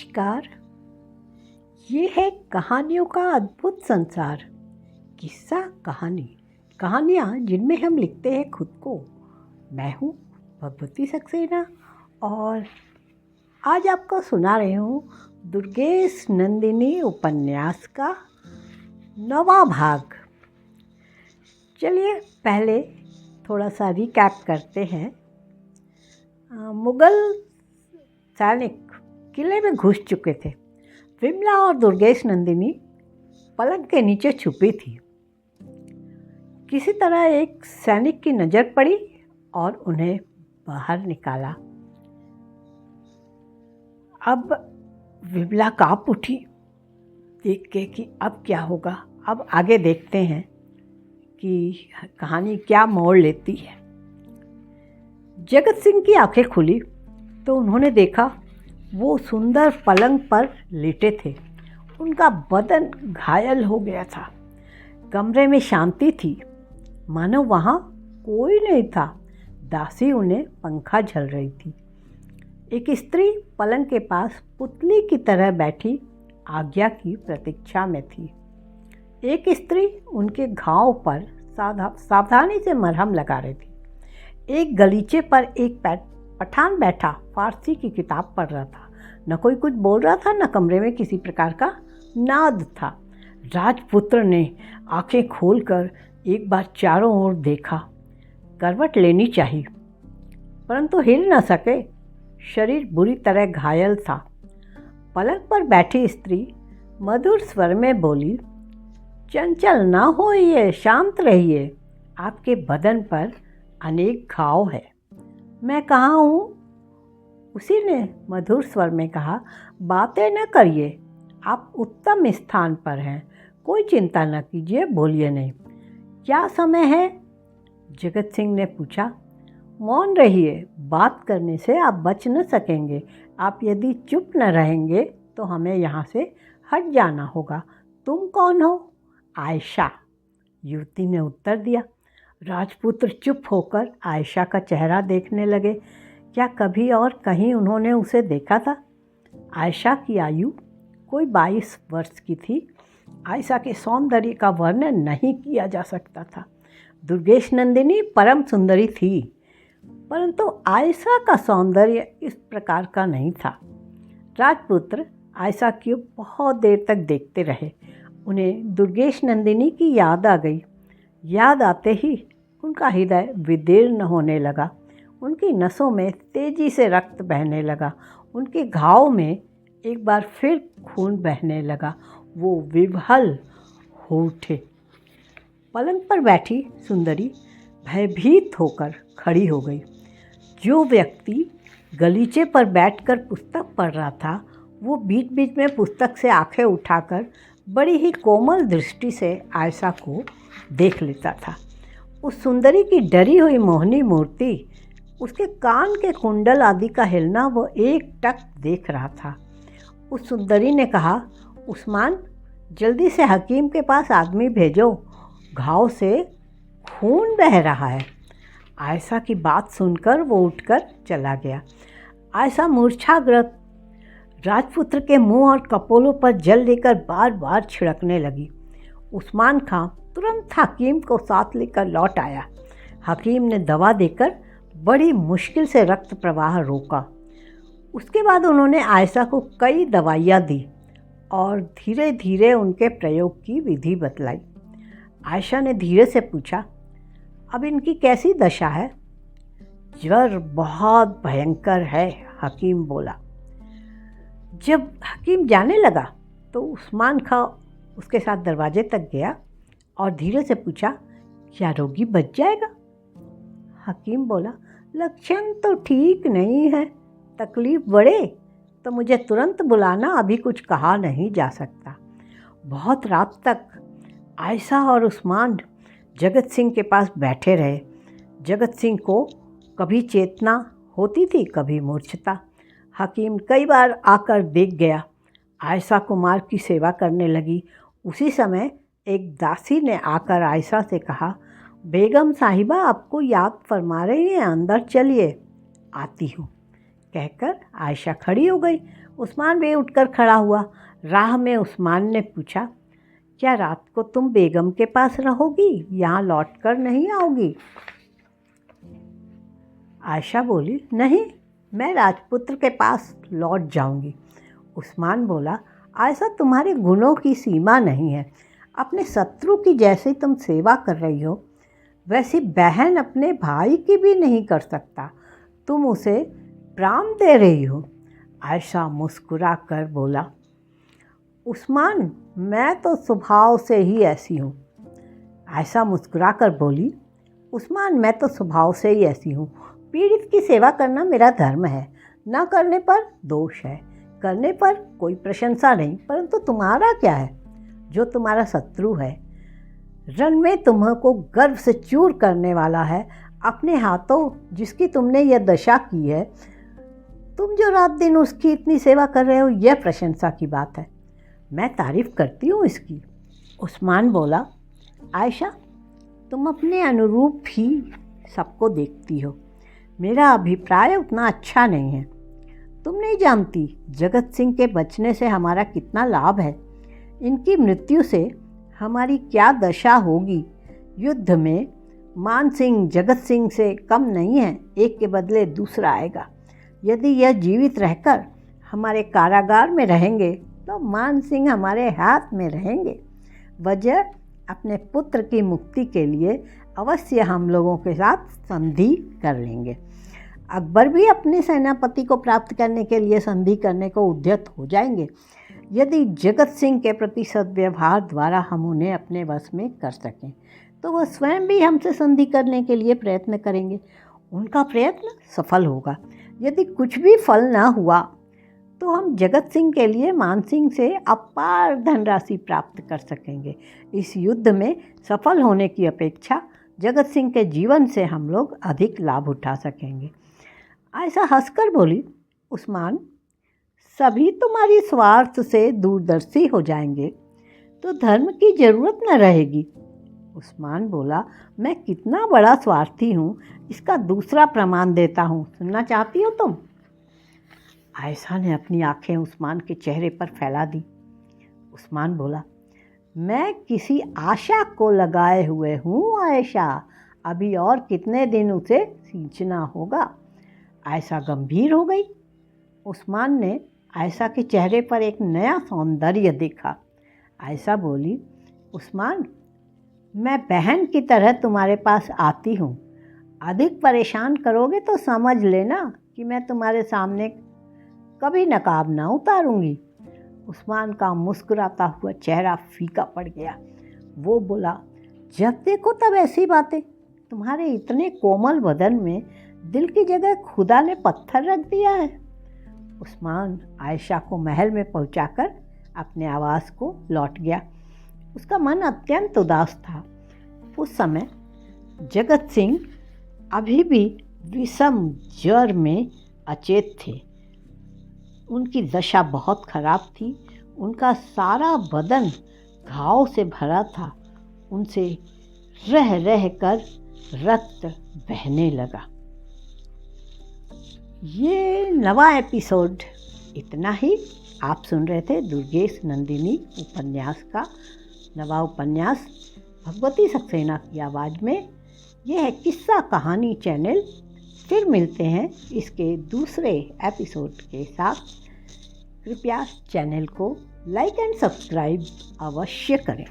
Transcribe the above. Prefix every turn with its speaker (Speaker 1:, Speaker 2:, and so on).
Speaker 1: नमस्कार। ये है कहानियों का अद्भुत संसार। किस्सा कहानी, कहानियाँ जिनमें हम लिखते हैं खुद को। मैं हूँ भगवती सक्सेना और आज आपको सुना रही हूँ दुर्गेश नंदिनी उपन्यास का 9वां भाग। चलिए पहले थोड़ा सा रिकैप करते हैं। मुगल सैनिक किले में घुस चुके थे। विमला और दुर्गेश नंदिनी पलंग के नीचे छुपी थी। किसी तरह एक सैनिक की नज़र पड़ी और उन्हें बाहर निकाला। अब विमला काँप उठी देख के कि अब क्या होगा। अब आगे देखते हैं कि कहानी क्या मोड़ लेती है। जगत सिंह की आंखें खुली तो उन्होंने देखा वो सुंदर पलंग पर लेटे थे। उनका बदन घायल हो गया था। कमरे में शांति थी, मानो वहाँ कोई नहीं था। दासी उन्हें पंखा झल रही थी। एक स्त्री पलंग के पास पुतली की तरह बैठी आज्ञा की प्रतीक्षा में थी। एक स्त्री उनके घाव पर सावधानी से मरहम लगा रही थी। एक गलीचे पर एक पठान बैठा फारसी की किताब पढ़ रहा था। न कोई कुछ बोल रहा था, न कमरे में किसी प्रकार का नाद था। राजपुत्र ने आंखें खोलकर एक बार चारों ओर देखा। करवट लेनी चाहिए, परंतु हिल न सके। शरीर बुरी तरह घायल था। पलंग पर बैठी स्त्री मधुर स्वर में बोली, चंचल ना होइए, शांत रहिए। आपके बदन पर अनेक घाव है। मैं कहाँ हूँ? उसी ने मधुर स्वर में कहा, बातें न करिए, आप उत्तम स्थान पर हैं। कोई चिंता न कीजिए, बोलिए नहीं। क्या समय है? जगत सिंह ने पूछा। मौन रहिए, बात करने से आप बच न सकेंगे। आप यदि चुप न रहेंगे तो हमें यहाँ से हट जाना होगा। तुम कौन हो? आयशा, युवती ने उत्तर दिया। राजपुत्र चुप होकर आयशा का चेहरा देखने लगे। क्या कभी और कहीं उन्होंने उसे देखा था? आयशा की आयु कोई 22 वर्ष की थी। आयशा के सौंदर्य का वर्णन नहीं किया जा सकता था। दुर्गेश नंदिनी परम सुंदरी थी, परंतु आयशा का सौंदर्य इस प्रकार का नहीं था। राजपुत्र आयशा की बहुत देर तक देखते रहे। उन्हें दुर्गेश नंदिनी की याद आ गई। याद आते ही उनका हृदय विदीर्ण होने लगा। उनकी नसों में तेजी से रक्त बहने लगा। उनके घाव में एक बार फिर खून बहने लगा। वो विह्वल हो उठे। पलंग पर बैठी सुंदरी भयभीत होकर खड़ी हो गई। जो व्यक्ति गलीचे पर बैठकर पुस्तक पढ़ रहा था, वो बीच बीच में पुस्तक से आंखें उठाकर बड़ी ही कोमल दृष्टि से आयशा को देख लेता था। उस सुंदरी की डरी हुई मोहनी मूर्ति, उसके कान के कुंडल आदि का हिलना वो एक टक देख रहा था। उस सुंदरी ने कहा, उस्मान, जल्दी से हकीम के पास आदमी भेजो, घाव से खून बह रहा है। आयशा की बात सुनकर वो उठकर चला गया। आयशा मूर्छाग्रस्त राजपुत्र के मुंह और कपोलों पर जल लेकर बार बार छिड़कने लगी। उस्मान खां तुरंत हकीम को साथ लेकर लौट आया। हकीम ने दवा देकर बड़ी मुश्किल से रक्त प्रवाह रोका। उसके बाद उन्होंने आयशा को कई दवाइयाँ दी और धीरे धीरे उनके प्रयोग की विधि बतलाई। आयशा ने धीरे से पूछा, अब इनकी कैसी दशा है? ज्वर बहुत भयंकर है, हकीम बोला। जब हकीम जाने लगा तो उस्मान खां उसके साथ दरवाजे तक गया और धीरे से पूछा, क्या रोगी बच जाएगा? हकीम बोला, लक्षण तो ठीक नहीं है, तकलीफ बढ़े तो मुझे तुरंत बुलाना, अभी कुछ कहा नहीं जा सकता। बहुत रात तक आयशा और उस्मान जगत सिंह के पास बैठे रहे। जगत सिंह को कभी चेतना होती थी, कभी मूर्छता। हकीम कई बार आकर देख गया। आयशा कुमार की सेवा करने लगी। उसी समय एक दासी ने आकर आयशा से कहा, बेगम साहिबा आपको याद फरमा रही हैं, अंदर चलिए। आती हूँ, कहकर आयशा खड़ी हो गई। उस्मान भी उठकर खड़ा हुआ। राह में उस्मान ने पूछा, क्या रात को तुम बेगम के पास रहोगी, यहाँ लौट कर नहीं आओगी? आयशा बोली, नहीं, मैं राजपुत्र के पास लौट जाऊंगी। उस्मान बोला, आयशा, तुम्हारे गुणों की सीमा नहीं है। अपने शत्रु की जैसे तुम सेवा कर रही हो वैसी बहन अपने भाई की भी नहीं कर सकता। तुम उसे प्राण दे रही हो। आयशा मुस्कुरा कर बोला, उस्मान, मैं तो स्वभाव से ही ऐसी हूँ। आयशा मुस्कुरा कर बोली, उस्मान, मैं तो स्वभाव से ही ऐसी हूँ। पीड़ित की सेवा करना मेरा धर्म है। न करने पर दोष है, करने पर कोई प्रशंसा नहीं। परंतु तुम्हारा क्या है? जो तुम्हारा शत्रु है, रण में तुम्हें गर्व से चूर करने वाला है, अपने हाथों जिसकी तुमने यह दशा की है, तुम जो रात दिन उसकी इतनी सेवा कर रहे हो, यह प्रशंसा की बात है। मैं तारीफ़ करती हूँ इसकी। उस्मान बोला, आयशा, तुम अपने अनुरूप ही सबको देखती हो। मेरा अभिप्राय उतना अच्छा नहीं है। तुम नहीं जानती जगत सिंह के बचने से हमारा कितना लाभ है। इनकी मृत्यु से हमारी क्या दशा होगी। युद्ध में मान सिंह जगत सिंह से कम नहीं है, एक के बदले दूसरा आएगा। यदि यह जीवित रहकर हमारे कारागार में रहेंगे तो मान सिंह हमारे हाथ में रहेंगे। वजह, अपने पुत्र की मुक्ति के लिए अवश्य हम लोगों के साथ संधि कर लेंगे। अकबर भी अपने सेनापति को प्राप्त करने के लिए संधि करने को उद्यत हो जाएंगे। यदि जगत सिंह के प्रति सद्व्यवहार द्वारा हम उन्हें अपने वश में कर सकें तो वह स्वयं भी हमसे संधि करने के लिए प्रयत्न करेंगे। उनका प्रयत्न सफल होगा। यदि कुछ भी फल न हुआ तो हम जगत सिंह के लिए मान सिंह से अपार धनराशि प्राप्त कर सकेंगे। इस युद्ध में सफल होने की अपेक्षा जगत सिंह के जीवन से हम लोग अधिक लाभ उठा सकेंगे। आयशा हंसकर बोली, उस्मान, सभी तुम्हारी स्वार्थ से दूरदर्शी हो जाएंगे तो धर्म की जरूरत न रहेगी। उस्मान बोला, मैं कितना बड़ा स्वार्थी हूँ इसका दूसरा प्रमाण देता हूँ। सुनना चाहती हो तुम? आयशा ने अपनी आंखें उस्मान के चेहरे पर फैला दी। उस्मान बोला, मैं किसी आशा को लगाए हुए हूँ आयशा, अभी और कितने दिन उसे सींचना होगा। आयशा गंभीर हो गई। उस्मान ने आयशा के चेहरे पर एक नया सौंदर्य देखा। आयशा बोली, उस्मान, मैं बहन की तरह तुम्हारे पास आती हूँ। अधिक परेशान करोगे तो समझ लेना कि मैं तुम्हारे सामने कभी नकाब ना उतारूंगी। उस्मान का मुस्कुराता हुआ चेहरा फीका पड़ गया। वो बोला, जब देखो तब ऐसी बातें। तुम्हारे इतने कोमल बदन में दिल की जगह खुदा ने पत्थर रख दिया है। उस्मान आयशा को महल में पहुंचाकर अपने आवास को लौट गया। उसका मन अत्यंत उदास था। उस समय जगत सिंह अभी भी विषम ज्वर में अचेत थे। उनकी दशा बहुत खराब थी। उनका सारा बदन घाव से भरा था। उनसे रह रह कर रक्त बहने लगा। ये नवा एपिसोड इतना ही। आप सुन रहे थे दुर्गेश नंदिनी उपन्यास का नवा उपन्यास भगवती सक्सेना की आवाज़ में। यह है किस्सा कहानी चैनल। फिर मिलते हैं इसके दूसरे एपिसोड के साथ। कृपया चैनल को लाइक एंड सब्सक्राइब अवश्य करें।